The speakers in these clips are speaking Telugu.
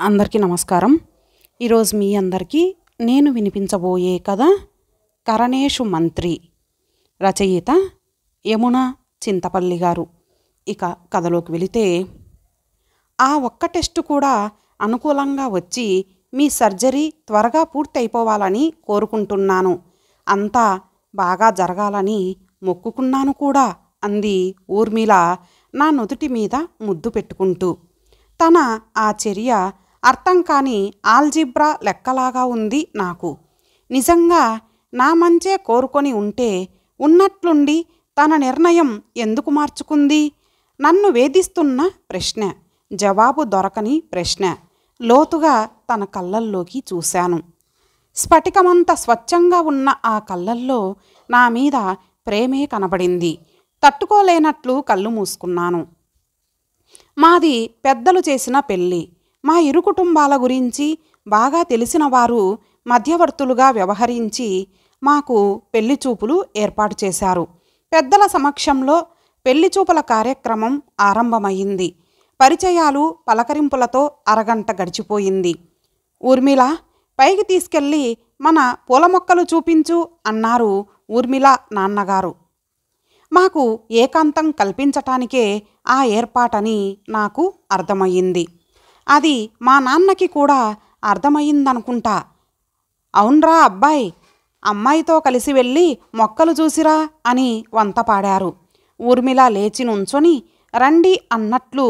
అందరికీ నమస్కారం. ఈరోజు మీ అందరికీ నేను వినిపించబోయే కథ కరణేషు మంత్రి. రచయిత యమున చింతపల్లి గారు. ఇక కథలోకి వెళితే, ఆ ఒక్క టెస్ట్ కూడా అనుకూలంగా వచ్చి మీ సర్జరీ త్వరగా పూర్తి అయిపోవాలని కోరుకుంటున్నాను. అంతా బాగా జరగాలని మొక్కుకున్నాను కూడా అంది ఊర్మిళ నా నుదుటి మీద ముద్దు పెట్టుకుంటూ. తన ఆ చర్య అర్థం కాని ఆల్జిబ్రా లెక్కలాగా ఉంది నాకు. నిజంగా నా మంచే కోరుకొని ఉంటే ఉన్నట్లుండి తన నిర్ణయం ఎందుకు మార్చుకుంది? నన్ను వేధిస్తున్న ప్రశ్న, జవాబు దొరకని ప్రశ్న. లోతుగా తన కళ్ళల్లోకి చూశాను. స్ఫటికమంత స్వచ్ఛంగా ఉన్న ఆ కళ్ళల్లో నా మీద ప్రేమే కనబడింది. తట్టుకోలేనట్లు కళ్ళు మూసుకున్నాను. మాది పెద్దలు చేసిన పెళ్ళి. మా ఇరు కుటుంబాల గురించి బాగా తెలిసిన వారు మధ్యవర్తులుగా వ్యవహరించి మాకు పెళ్లి చూపులు ఏర్పాటు చేశారు. పెద్దల సమక్షంలో పెళ్లి చూపుల కార్యక్రమం ఆరంభమైంది. పరిచయాలు పలకరింపులతో అరగంట గడిచిపోయింది. ఊర్మిళ, పైకి తీసుకెళ్ళి మన పూల మొక్కలు చూపించు అన్నారు ఊర్మిళ నాన్నగారు. మాకు ఏకాంతం కల్పించటానికే ఆ ఏర్పాటని నాకు అర్థమయ్యింది. అది మా నాన్నకి కూడా అర్థమయ్యిందనుకుంటా. అవునరా అబ్బాయి, అమ్మాయితో కలిసి వెళ్ళి మొక్కలు చూసిరా అని వంత పాడారు. ఊర్మిళ లేచి నుంచొని రండి అన్నట్లు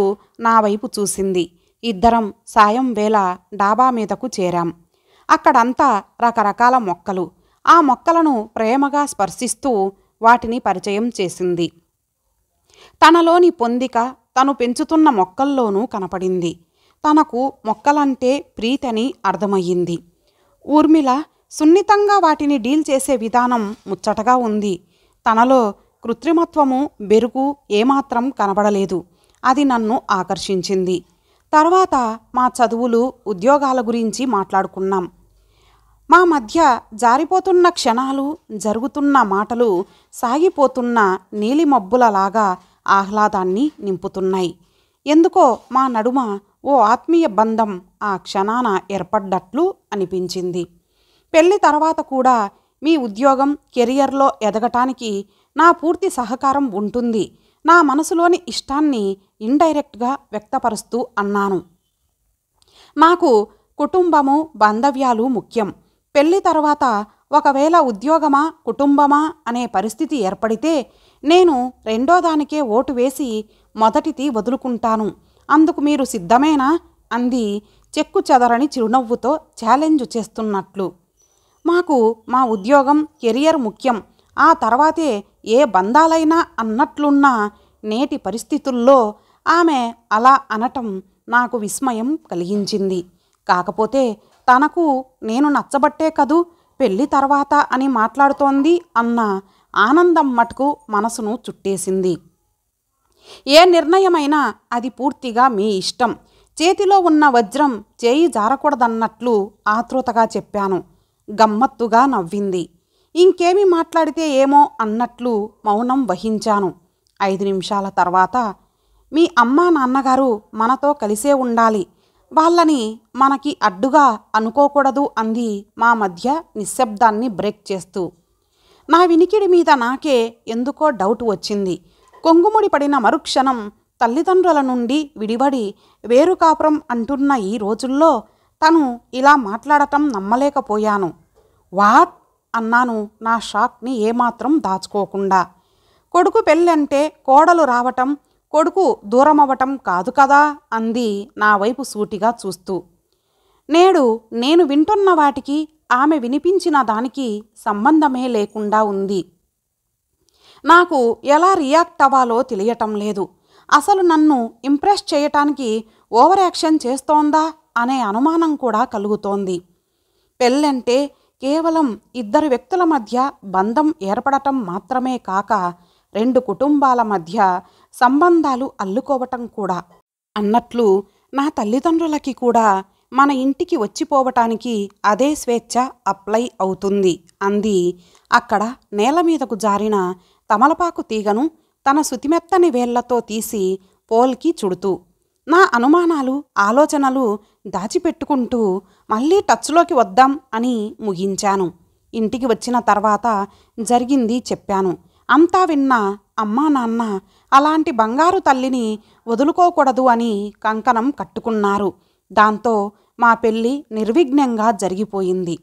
నా వైపు చూసింది. ఇద్దరం సాయం వేళ డాబా మీదకు చేరాం. అక్కడంతా రకరకాల మొక్కలు. ఆ మొక్కలను ప్రేమగా స్పర్శిస్తూ వాటిని పరిచయం చేసింది. తనలోని పొందిక తను పెంచుతున్న మొక్కల్లోనూ కనపడింది. తనకు మొక్కలంటే ప్రీతని అర్థమయ్యింది. ఊర్మిళ సున్నితంగా వాటిని డీల్ చేసే విధానం ముచ్చటగా ఉంది. తనలో కృత్రిమత్వము, బెరుకు ఏమాత్రం కనబడలేదు. అది నన్ను ఆకర్షించింది. తర్వాత మా చదువులు, ఉద్యోగాల గురించి మాట్లాడుకున్నాం. మా మధ్య జారిపోతున్న క్షణాలు, జరుగుతున్న మాటలు సాగిపోతున్న నీలిమబ్బులలాగా ఆహ్లాదాన్ని నింపుతున్నాయి. ఎందుకో మా నడుమ ఓ ఆత్మీయ బంధం ఆ క్షణాన ఏర్పడ్డట్లు అనిపించింది. పెళ్లి తర్వాత కూడా మీ ఉద్యోగం, కెరియర్లో ఎదగటానికి నా పూర్తి సహకారం ఉంటుంది. నా మనసులోని ఇష్టాన్ని ఇండైరెక్ట్గా వ్యక్తపరుస్తూ అన్నాను. నాకు కుటుంబము, బాంధవ్యాలు ముఖ్యం. పెళ్లి తర్వాత ఒకవేళ ఉద్యోగమా, కుటుంబమా అనే పరిస్థితి ఏర్పడితే నేను రెండో దానికే ఓటు వేసి మొదటిది వదులుకుంటాను. అందుకు మీరు సిద్ధమేనా అంది చెక్కు చెదరని చిరునవ్వుతో ఛాలెంజ్ చేస్తున్నట్లు. మాకు మా ఉద్యోగం, కెరియర్ ముఖ్యం. ఆ తర్వాతే ఏ బంధాలైనా అన్నట్లున్న నేటి పరిస్థితుల్లో ఆమె అలా అనటం నాకు విస్మయం కలిగించింది. కాకపోతే తనకు నేను నచ్చబట్టే కదూ పెళ్లి తర్వాత అని మాట్లాడుతోంది అన్న ఆనందం మటుకు మనసును చుట్టేసింది. ఏ నిర్ణయమైనా అది పూర్తిగా మీ ఇష్టం. చేతిలో ఉన్న వజ్రం చేయి జారకూడదన్నట్లు ఆతృతగా చెప్పాను. గమ్మత్తుగా నవ్వింది. ఇంకేమి మాట్లాడితే ఏమో అన్నట్లు మౌనం వహించాను. 5 నిమిషాల తర్వాత, మీ అమ్మా నాన్నగారు మనతో కలిసే ఉండాలి. వాళ్ళని మనకి అడ్డుగా అనుకోకూడదు అంది మా మధ్య నిశ్శబ్దాన్ని బ్రేక్ చేస్తూ. నా వినికిడి మీద నాకే ఎందుకో డౌట్ వచ్చింది. కొంగుముడి పడిన మరుక్షణం తల్లిదండ్రుల నుండి విడివడి వేరు కాపురం అంటున్న ఈ రోజుల్లో తను ఇలా మాట్లాడటం నమ్మలేకపోయాను. వాట్ అన్నాను నా షాక్ని ఏమాత్రం దాచుకోకుండా. కొడుకు పెళ్ళంటే కోడలు రావటం, కొడుకు దూరమవ్వటం కాదు కదా అంది నా వైపు సూటిగా చూస్తూ. నేడు నేను వింటున్న వాటికి ఆమె వినిపించిన దానికి సంబంధమే లేకుండా ఉంది. నాకు ఎలా రియాక్ట్ అవ్వాలో తెలియటం లేదు. అసలు నన్ను ఇంప్రెస్ చేయటానికి ఓవర్ యాక్షన్ చేస్తోందా అనే అనుమానం కూడా కలుగుతోంది. పెళ్ళంటే కేవలం 2 వ్యక్తుల మధ్య బంధం ఏర్పడటం మాత్రమే కాక 2 కుటుంబాల మధ్య సంబంధాలు అల్లుకోవటం కూడా అన్నట్లు నా తల్లిదండ్రులకి కూడా మన ఇంటికి వచ్చిపోవటానికి అదే స్వేచ్ఛ అప్లై అవుతుంది అంది అక్కడ నేల మీదకు జారిన తమలపాకు తీగను తన సుతిమెత్తని వేళ్లతో తీసి పోల్కి చుడుతూ. నా అనుమానాలు, ఆలోచనలు దాచిపెట్టుకుంటూ మళ్ళీ టచ్లోకి వద్దాం అని ముగించాను. ఇంటికి వచ్చిన తర్వాత జరిగింది చెప్పాను. అంతా విన్న అమ్మా నాన్న అలాంటి బంగారు తల్లిని వదులుకోకూడదు అని కంకణం కట్టుకున్నారు. దాంతో మా పెళ్ళి నిర్విఘ్నంగా జరిగిపోయింది.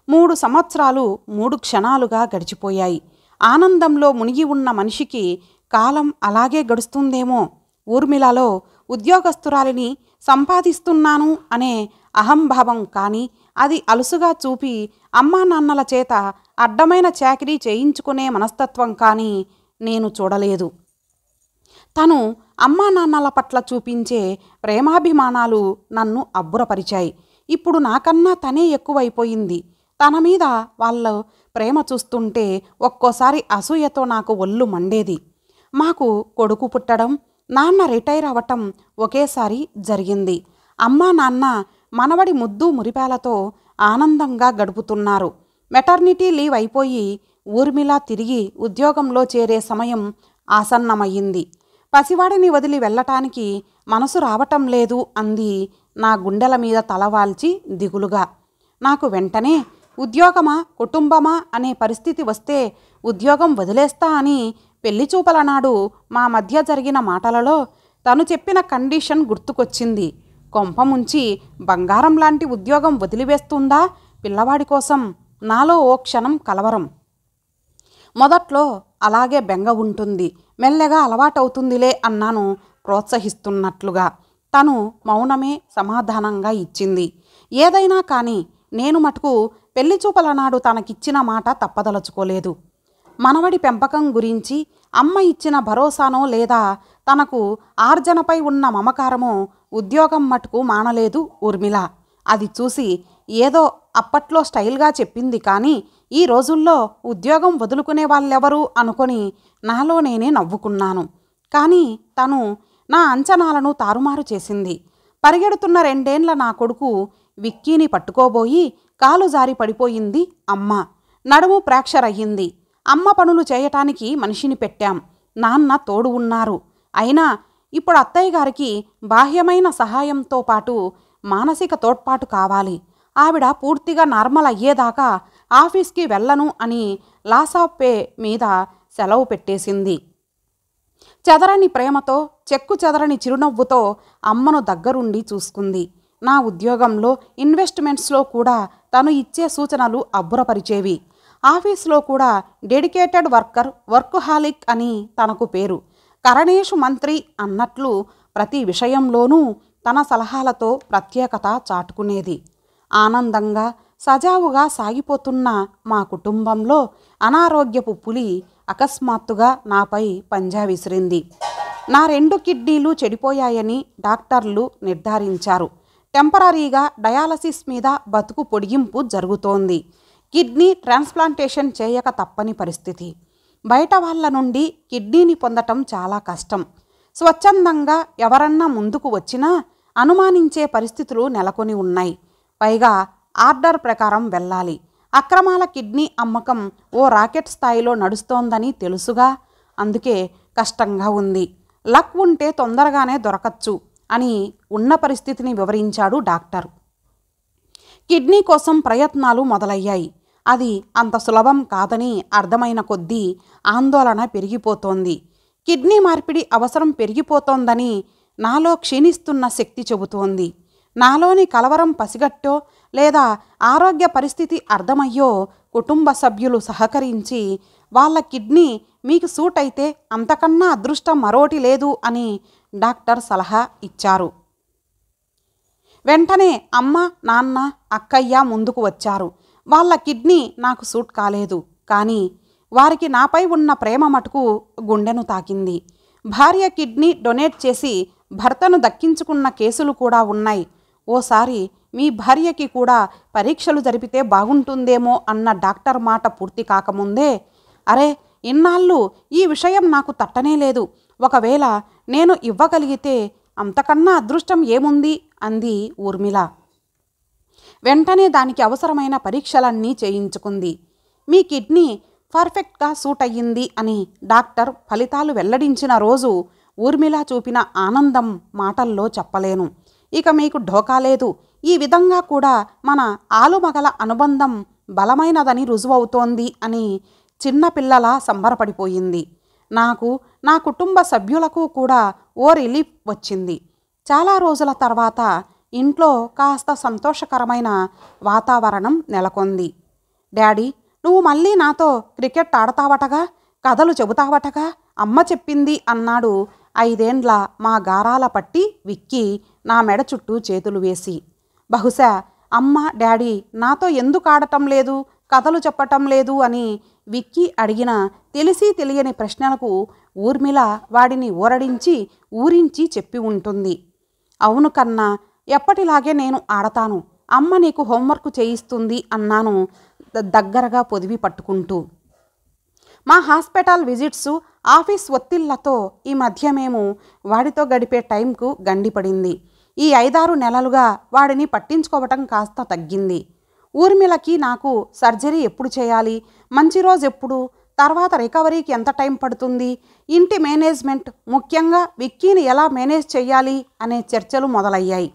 3 సంవత్సరాలు 3 క్షణాలుగా గడిచిపోయాయి. ఆనందంలో మునిగి ఉన్న మనిషికి కాలం అలాగే గడుస్తుందేమో. ఊర్మిళలో ఉద్యోగస్తురాలిని సంపాదిస్తున్నాను అనే అహంభావం కానీ, అది అలుసుగా చూపి అమ్మా నాన్నల చేత అడ్డమైన చాకిరీ చేయించుకునే మనస్తత్వం కానీ నేను చూడలేదు. తను అమ్మా నాన్నల పట్ల చూపించే ప్రేమాభిమానాలు నన్ను అబ్బురపరిచాయి. ఇప్పుడు నాకన్నా తనే ఎక్కువైపోయింది. తన మీద వాళ్ళ ప్రేమ చూస్తుంటే ఒక్కోసారి అసూయతో నాకు ఒళ్ళు మండేది. మాకు కొడుకు పుట్టడం, నాన్న రిటైర్ అవ్వటం ఒకేసారి జరిగింది. అమ్మా నాన్న మనవడి ముద్దు మురిపాలతో ఆనందంగా గడుపుతున్నారు. మెటర్నిటీ లీవ్ అయిపోయి ఊర్మిళ తిరిగి ఉద్యోగంలో చేరే సమయం ఆసన్నమయ్యింది. పసివాడిని వదిలి వెళ్ళటానికి మనసు రావటం లేదు అంది నా గుండెల మీద తలవాల్చి దిగులుగా. నాకు వెంటనే ఉద్యోగమా కుటుంబమా అనే పరిస్థితి వస్తే ఉద్యోగం వదిలేస్తా అని పెళ్లిచూపల నాడు మా మధ్య జరిగిన మాటలలో తను చెప్పిన కండిషన్ గుర్తుకొచ్చింది. కొంపముంచి బంగారం లాంటి ఉద్యోగం వదిలివేస్తుందా పిల్లవాడి కోసం? నాలో ఓ క్షణం కలవరం. మొదట్లో అలాగే బెంగ ఉంటుంది, మెల్లగా అలవాటవుతుందిలే అన్నాను ప్రోత్సహిస్తున్నట్లుగా. తను మౌనమే సమాధానంగా ఇచ్చింది. ఏదైనా కానీ నేను మటుకు పెళ్లిచూపల నాడు తనకిచ్చిన మాట తప్పదలుచుకోలేదు. మనవడి పెంపకం గురించి అమ్మ ఇచ్చిన భరోసానో లేదా తనకు ఆర్జనపై ఉన్న మమకారమో ఉద్యోగం మటుకు మానలేదు ఊర్మిళ. అది చూసి ఏదో అప్పట్లో స్టైల్గా చెప్పింది కానీ ఈ రోజుల్లో ఉద్యోగం వదులుకునే వాళ్ళెవరు అనుకొని నాలో నేనే నవ్వుకున్నాను. కానీ తను నా అంచనాలను తారుమారు చేసింది. పరిగెడుతున్న 2 ఏండ్ల నా కొడుకు విక్కీని పట్టుకోబోయి కాలు జారి పడిపోయింది అమ్మ. నడుము ఫ్రాక్చర్ అయ్యింది. అమ్మ పనులు చేయటానికి మనిషిని పెట్టాం. నాన్న తోడు ఉన్నారు. అయినా ఇప్పుడు అత్తయ్య గారికి బాహ్యమైన సహాయంతో పాటు మానసిక తోడ్పాటు కావాలి. ఆవిడ పూర్తిగా నార్మల్ అయ్యేదాకా ఆఫీస్కి వెళ్ళను అని లాస్ ఆఫ్ పే మీద సెలవు పెట్టేసింది. చెదరని ప్రేమతో, చెక్కు చెదరని చిరునవ్వుతో అమ్మను దగ్గరుండి చూసుకుంది. నా ఉద్యోగంలో, ఇన్వెస్ట్మెంట్స్లో కూడా తను ఇచ్చే సూచనలు అబ్బురపరిచేవి. ఆఫీస్లో కూడా డెడికేటెడ్ వర్కర్, వర్క్హాలిక్ అని తనకు పేరు. కరణేషు మంత్రి అన్నట్లు ప్రతి విషయంలోనూ తన సలహాలతో ప్రత్యేకత చాటుకునేది. ఆనందంగా సజావుగా సాగిపోతున్న మా కుటుంబంలో అనారోగ్యపు పులి అకస్మాత్తుగా నాపై పంజా విసిరింది. నా 2 కిడ్నీలు చెడిపోయాయని డాక్టర్లు నిర్ధారించారు. టెంపరరీగా డయాలసిస్ మీద బతుకు పొడిగింపు జరుగుతోంది. కిడ్నీ ట్రాన్స్ప్లాంటేషన్ చేయక తప్పని పరిస్థితి. బయట వాళ్ళ నుండి కిడ్నీని పొందటం చాలా కష్టం. స్వచ్ఛందంగా ఎవరన్నా ముందుకు వచ్చినా అనుమానించే పరిస్థితులు నెలకొని ఉన్నాయి. పైగా ఆర్డర్ ప్రకారం వెళ్ళాలి. అక్రమాల కిడ్నీ అమ్మకం ఓ రాకెట్ స్థాయిలో నడుస్తోందని తెలుసుగా. అందుకే కష్టంగా ఉంది. లక్ ఉంటే తొందరగానే దొరకచ్చు అని ఉన్న పరిస్థితిని వివరించాడు డాక్టర్. కిడ్నీ కోసం ప్రయత్నాలు మొదలయ్యాయి. అది అంత సులభం కాదని అర్థమైన కొద్దీ ఆందోళన పెరిగిపోతోంది. కిడ్నీ మార్పిడి అవసరం పెరిగిపోతోందని నాలో క్షీణిస్తున్న శక్తి చెబుతోంది. నాలోని కలవరం పసిగట్టో లేదా ఆరోగ్య పరిస్థితి అర్థమయ్యో కుటుంబ సభ్యులు సహకరించి వాళ్ళ కిడ్నీ మీకు సూట్ అయితే అంతకన్నా అదృష్టం మరోటి లేదు అని డాక్టర్ సలహా ఇచ్చారు. వెంటనే అమ్మ, నాన్న, అక్కయ్య ముందుకు వచ్చారు. వాళ్ళ కిడ్నీ నాకు సూట్ కాలేదు. కానీ వారికి నాపై ఉన్న ప్రేమ మటుకు గుండెను తాకింది. భార్య కిడ్నీ డొనేట్ చేసి భర్తను దక్కించుకున్న కేసులు కూడా ఉన్నాయి. ఓసారి మీ భార్యకి కూడా పరీక్షలు జరిపితే బాగుంటుందేమో అన్న డాక్టర్ మాట పూర్తి కాకముందే, అరే ఇన్నాళ్ళు ఈ విషయం నాకు తట్టనే లేదు, ఒకవేళ నేను ఇవ్వగలిగితే అంతకన్నా అదృష్టం ఏముంది అంది ఊర్మిళ. వెంటనే దానికి అవసరమైన పరీక్షలన్నీ చేయించుకుంది. మీ కిడ్నీ పర్ఫెక్ట్గా సూట్ అయ్యింది అని డాక్టర్ ఫలితాలు వెల్లడించిన రోజు ఊర్మిళ చూపిన ఆనందం మాటల్లో చెప్పలేను. ఇక మీకు ఢోకా లేదు. ఈ విధంగా కూడా మన ఆలుమగల అనుబంధం బలమైనదని రుజువవుతోంది అని చిన్నపిల్లలా సంబరపడిపోయింది. నాకు, నా కుటుంబ సభ్యులకు కూడా ఓ రిలీఫ్ వచ్చింది. చాలా రోజుల తర్వాత ఇంట్లో కాస్త సంతోషకరమైన వాతావరణం నెలకొంది. డాడీ, నువ్వు మళ్ళీ నాతో క్రికెట్ ఆడతావటగా, కథలు చెబుతావటగా అమ్మ చెప్పింది అన్నాడు 5 ఏండ్ల మా గారాల పట్టి విక్కీ నా మెడ చుట్టూ చేతులు వేసి. బహుశా అమ్మ, డాడీ నాతో ఎందుకు ఆడటం లేదు, కథలు చెప్పటం లేదు అని విక్కీ అడిగిన తెలిసి తెలియని ప్రశ్నలకు ఊర్మిళ వాడిని ఊరించి చెప్పి ఉంటుంది. అవును కన్నా, ఎప్పటిలాగే నేను ఆడతాను. అమ్మ నీకు హోంవర్క్ చేయిస్తుంది అన్నాను దగ్గరగా పొదివి పట్టుకుంటూ. మా హాస్పిటల్ విజిట్స్, ఆఫీస్ ఒత్తిళ్లతో ఈ మధ్య మేము వాడితో గడిపే టైంకు గండిపడింది. ఈ 5-6 నెలలుగా వాడిని పట్టించుకోవటం కాస్త తగ్గింది. ఊర్మిళకి నాకు సర్జరీ ఎప్పుడు చేయాలి, మంచి రోజు ఎప్పుడు, తర్వాత రికవరీకి ఎంత టైం పడుతుంది, ఇంటి మేనేజ్మెంట్, ముఖ్యంగా విక్కీని ఎలా మేనేజ్ చేయాలి అనే చర్చలు మొదలయ్యాయి.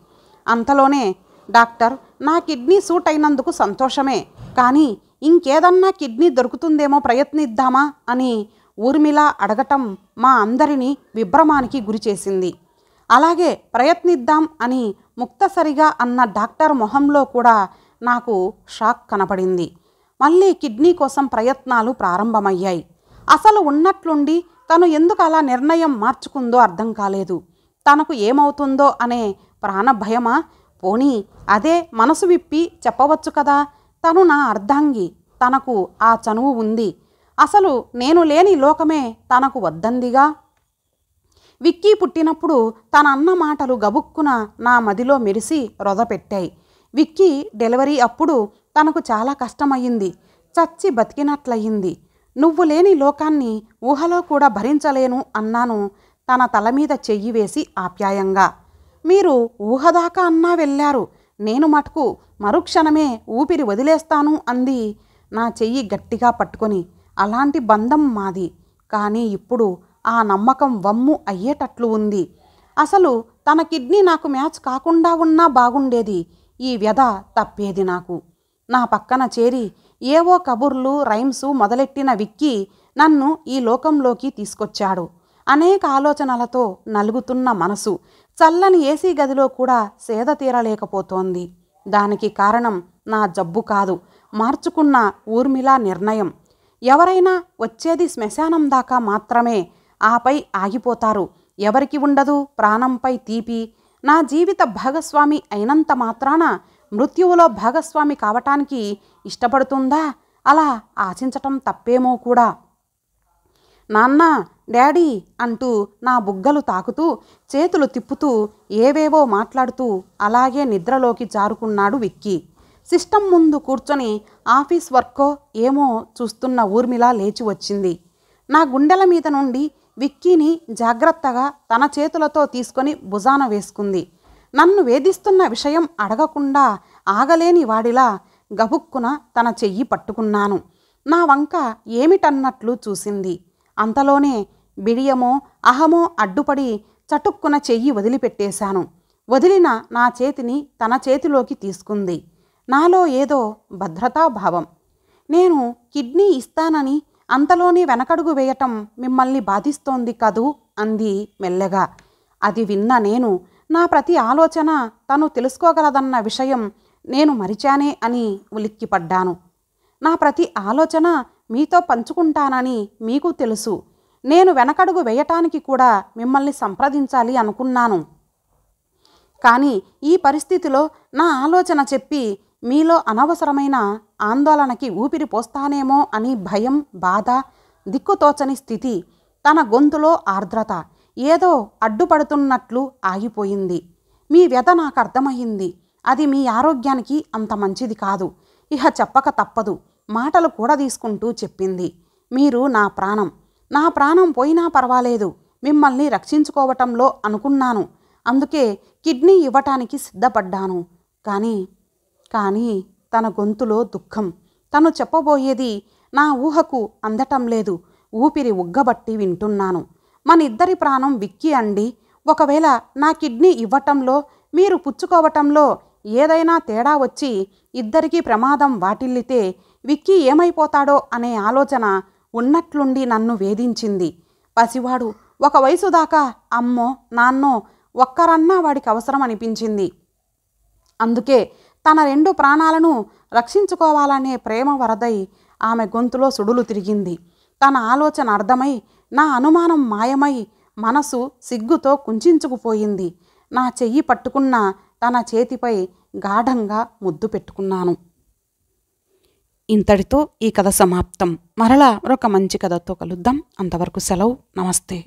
అంతలోనే డాక్టర్, నా కిడ్నీ సూట్ అయినందుకు సంతోషమే, కానీ ఇంకేదన్నా కిడ్నీ దొరుకుతుందేమో ప్రయత్నిద్దామా అని ఊర్మిళ అడగటం మా అందరినీ విభ్రమానికి గురిచేసింది. అలాగే ప్రయత్నిద్దాం అని ముక్తసరిగా అన్న డాక్టర్ మొహంలో కూడా నాకు షాక్ కనపడింది. మళ్ళీ కిడ్నీ కోసం ప్రయత్నాలు ప్రారంభమయ్యాయి. అసలు ఉన్నట్లుండి తను ఎందుకు అలా నిర్ణయం మార్చుకుందో అర్థం కాలేదు. తనకు ఏమవుతుందో అనే ప్రాణభయమా, పోనీ అదే మనసు విప్పి చెప్పవచ్చు కదా, తను నా అర్ధాంగి, తనకు ఆ చనువు ఉంది, అసలు నేను లేని లోకమే తనకు వద్దందిగా. విక్కీ పుట్టినప్పుడు తన అన్న మాటలు గబుక్కున నా మదిలో మెరిసి రొదపెట్టాయి. విక్కీ డెలివరీ అప్పుడు తనకు చాలా కష్టమయ్యింది, చచ్చి బతికినట్లయింది. నువ్వు లేని లోకాన్ని ఊహలో కూడా భరించలేను అన్నాను తన తల మీద చెయ్యి వేసి ఆప్యాయంగా. మీరు ఊహదాకా అన్నా వెళ్ళారు, నేను మటుకు మరుక్షణమే ఊపిరి వదిలేస్తాను అంది నా చెయ్యి గట్టిగా పట్టుకొని. అలాంటి బంధం మాది, కానీ ఇప్పుడు ఆ నమ్మకం వమ్ము అయ్యేటట్లు ఉంది. అసలు తన కిడ్నీ నాకు మ్యాచ్ కాకుండా ఉన్నా బాగుండేది, ఈ వ్యధ తప్పేది నాకు. నా పక్కన చేరి ఏవో కబుర్లు, రైమ్సు మొదలెట్టిన విక్కీ నన్ను ఈ లోకంలోకి తీసుకొచ్చాడు. అనేక ఆలోచనలతో నలుగుతున్న మనసు చల్లని ఏసీ గదిలో కూడా సేద తీరలేకపోతోంది. దానికి కారణం నా జబ్బు కాదు, మార్చుకున్న ఊర్మిళ నిర్ణయం. ఎవరైనా వచ్చేది శ్మశానం దాకా మాత్రమే, ఆపై ఆగిపోతారు. ఎవరికి ఉండదు ప్రాణంపై తీపి. నా జీవిత భాగస్వామి అయినంత మాత్రాన మృత్యువులో భాగస్వామి కావటానికి ఇష్టపడుతుందా? అలా ఆశించటం తప్పేమో కూడా. నాన్న, డాడీ అంటూ నా బుగ్గలు తాకుతూ చేతులు తిప్పుతూ ఏవేవో మాట్లాడుతూ అలాగే నిద్రలోకి జారుకున్నాడు విక్కీ. సిస్టమ్ ముందు కూర్చొని ఆఫీస్ వర్కో ఏమో చూస్తున్న ఊర్మిళ లేచి వచ్చింది. నా గుండెల మీద నుండి విక్కీని జాగ్రత్తగా తన చేతులతో తీసుకొని భుజాన వేసుకుంది. నన్ను వేధిస్తున్న విషయం అడగకుండా ఆగలేని వాడిలా గబుక్కున తన చెయ్యి పట్టుకున్నాను. నా వంక ఏమిటన్నట్లు చూసింది. అంతలోనే బిడియమో అహమో అడ్డుపడి చటుక్కున చెయ్యి వదిలిపెట్టేశాను. వదిలిన నా చేతిని తన చేతిలోకి తీసుకుంది. నాలో ఏదో భద్రతాభావం. నేను కిడ్నీ ఇస్తానని అంతలోనే వెనకడుగు వేయటం మిమ్మల్ని బాధిస్తోంది కదూ అంది మెల్లగా. అది విన్న నేను నా ప్రతి ఆలోచన తను తెలుసుకోగలదన్న విషయం నేను మరిచానే అని ఉలిక్కిపడ్డాను. నా ప్రతి ఆలోచన మీతో పంచుకుంటానని మీకు తెలుసు. నేను వెనకడుగు వేయటానికి కూడా మిమ్మల్ని సంప్రదించాలి అనుకున్నాను. కానీ ఈ పరిస్థితిలో నా ఆలోచన చెప్పి మీలో అనవసరమైన ఆందోళనకి ఊపిరి పోస్తానేమో అని భయం, బాధ, దిక్కుతోచని స్థితి. తన గొంతులో ఆర్ద్రత ఏదో అడ్డుపడుతున్నట్లు ఆగిపోయింది. మీ వ్యధ నాకు అర్థమయ్యింది. అది మీ ఆరోగ్యానికి అంత మంచిది కాదు. ఇహ చెప్పక తప్పదు. మాటలు కూడా తీసుకుంటూ చెప్పింది. మీరు నా ప్రాణం. నా ప్రాణం పోయినా పర్వాలేదు, మిమ్మల్ని రక్షించుకోవటంలో అనుకున్నాను. అందుకే కిడ్నీ ఇవ్వటానికి సిద్ధపడ్డాను. కానీ తన గొంతులో దుఃఖం. తను చెప్పబోయేది నా ఊహకు అందటం లేదు. ఊపిరి ఉగ్గబట్టి వింటున్నాను. మన ఇద్దరి ప్రాణం విక్కీ అండి. ఒకవేళ నా కిడ్నీ ఇవ్వటంలో మీరు పుచ్చుకోవటంలో ఏదైనా తేడా వచ్చి ఇద్దరికీ ప్రమాదం వాటిల్లితే విక్కీ ఏమైపోతాడో అనే ఆలోచన ఉన్నట్లుండి నన్ను వేధించింది. పసివాడు ఒక వయసు దాకా అమ్మో నాన్నో ఒక్కరన్నా వాడికి అవసరం అనిపించింది. అందుకే తన 2 ప్రాణాలను రక్షించుకోవాలనే ప్రేమ వరదై ఆమె గొంతులో సుడులు తిరిగింది. తన ఆలోచన అర్థమై నా అనుమానం మాయమై మనసు సిగ్గుతో కుంచించుకుపోయింది. నా చెయ్యి పట్టుకున్న తన చేతిపై గాఢంగా ముద్దు పెట్టుకున్నాను. ఇంతటితో ఈ కథ సమాప్తం. మరలా మరొక మంచి కథతో కలుద్దాం. అంతవరకు సెలవు. నమస్తే.